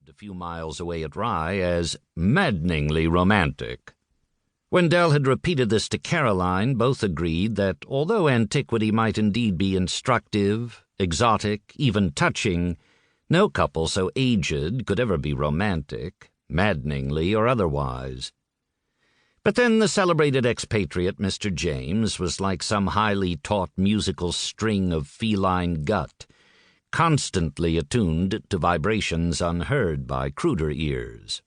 a few miles away at Rye as maddeningly romantic. When Dell had repeated this to Caroline, both agreed that although antiquity might indeed be instructive, exotic, even touching, no couple so aged could ever be romantic, maddeningly or otherwise. But then the celebrated expatriate Mr. James was like some highly taught musical string of feline gut, constantly attuned to vibrations unheard by cruder ears.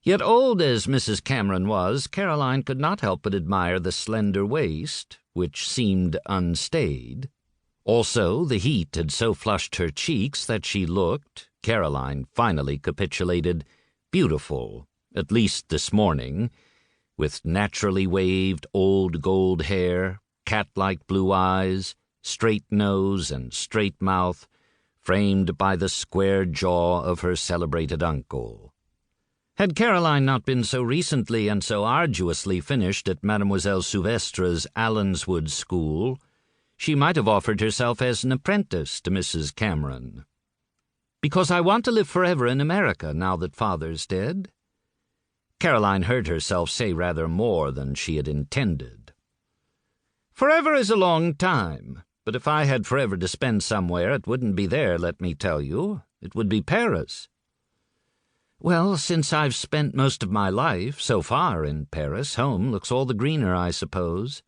Yet old as Mrs. Cameron was, Caroline could not help but admire the slender waist, which seemed unstayed. Also, the heat had so flushed her cheeks that she looked, Caroline finally capitulated, beautiful, at least this morning, with naturally waved old gold hair, cat-like blue eyes, straight nose and straight mouth, framed by the square jaw of her celebrated uncle. Had Caroline not been so recently and so arduously finished at Mademoiselle Souvestre's Allenswood School, she might have offered herself as an apprentice to Mrs. Cameron. "Because I want to live forever in America now that Father's dead." Caroline heard herself say rather more than she had intended. "Forever is a long time, but if I had forever to spend somewhere, it wouldn't be there, let me tell you. It would be Paris." "Well, since I've spent most of my life, so far, in Paris, home looks all the greener, I suppose."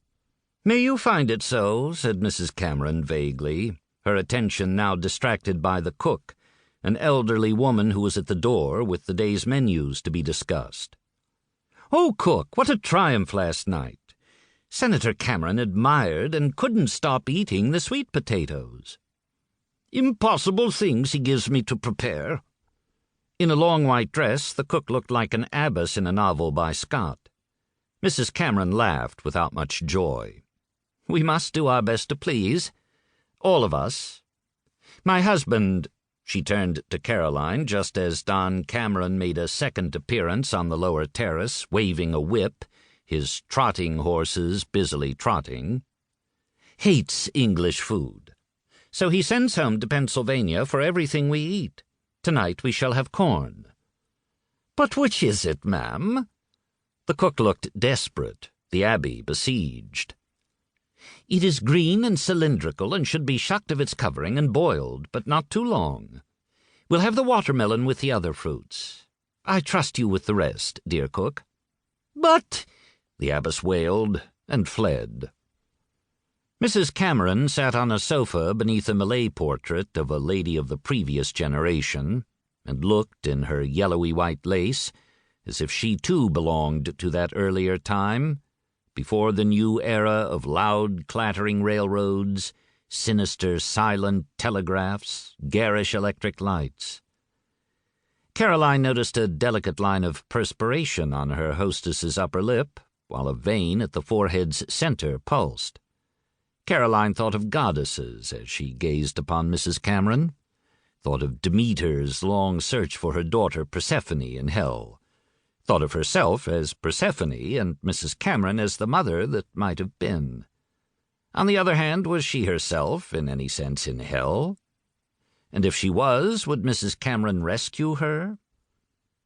"May you find it so," said Mrs. Cameron vaguely, her attention now distracted by the cook, an elderly woman who was at the door with the day's menus to be discussed. "Oh, cook, what a triumph last night! Senator Cameron admired and couldn't stop eating the sweet potatoes." "Impossible things he gives me to prepare." In a long white dress, the cook looked like an abbess in a novel by Scott. Mrs. Cameron laughed without much joy. "We must do our best to please. All of us. My husband—" She turned to Caroline just as Don Cameron made a second appearance on the lower terrace, waving a whip, his trotting horses busily trotting. "Hates English food. So he sends home to Pennsylvania for everything we eat. Tonight we shall have corn." "But which is it, ma'am?" The cook looked desperate, the abbey besieged. "It is green and cylindrical and should be shucked of its covering and boiled, but not too long. We'll have the watermelon with the other fruits. I trust you with the rest, dear cook." "But—" the abbess wailed and fled. Mrs. Cameron sat on a sofa beneath a Malay portrait of a lady of the previous generation, and looked in her yellowy white lace as if she too belonged to that earlier time, before the new era of loud clattering railroads, sinister silent telegraphs, garish electric lights. Caroline noticed a delicate line of perspiration on her hostess's upper lip, while a vein at the forehead's center pulsed. Caroline thought of goddesses as she gazed upon Mrs. Cameron, thought of Demeter's long search for her daughter Persephone in hell, thought of herself as Persephone and Mrs. Cameron as the mother that might have been. On the other hand, was she herself in any sense in hell? And if she was, would Mrs. Cameron rescue her?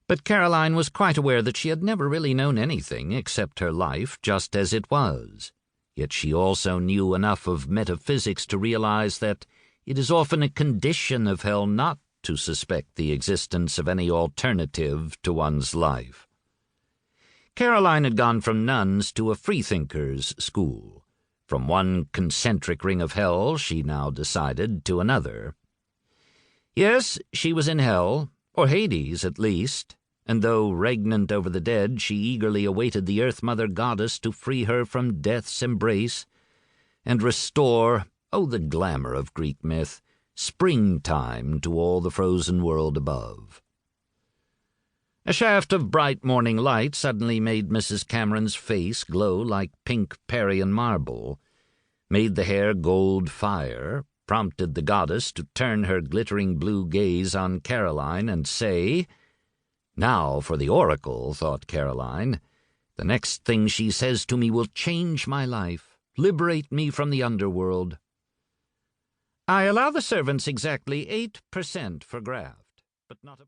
But Caroline was quite aware that she had never really known anything except her life just as it was. Yet she also knew enough of metaphysics to realize that it is often a condition of hell not to suspect the existence of any alternative to one's life. Caroline had gone from nuns to a freethinkers' school. From one concentric ring of hell, she now decided, to another. Yes, she was in hell, or Hades at least, and though regnant over the dead, she eagerly awaited the Earth Mother Goddess to free her from death's embrace and restore, oh, the glamour of Greek myth, springtime to all the frozen world above. A shaft of bright morning light suddenly made Mrs. Cameron's face glow like pink Parian marble, made the hair gold fire, prompted the goddess to turn her glittering blue gaze on Caroline and say, "Now for the oracle," thought Caroline. "The next thing she says to me will change my life, liberate me from the underworld." "I allow the servants exactly 8% for graft, but not a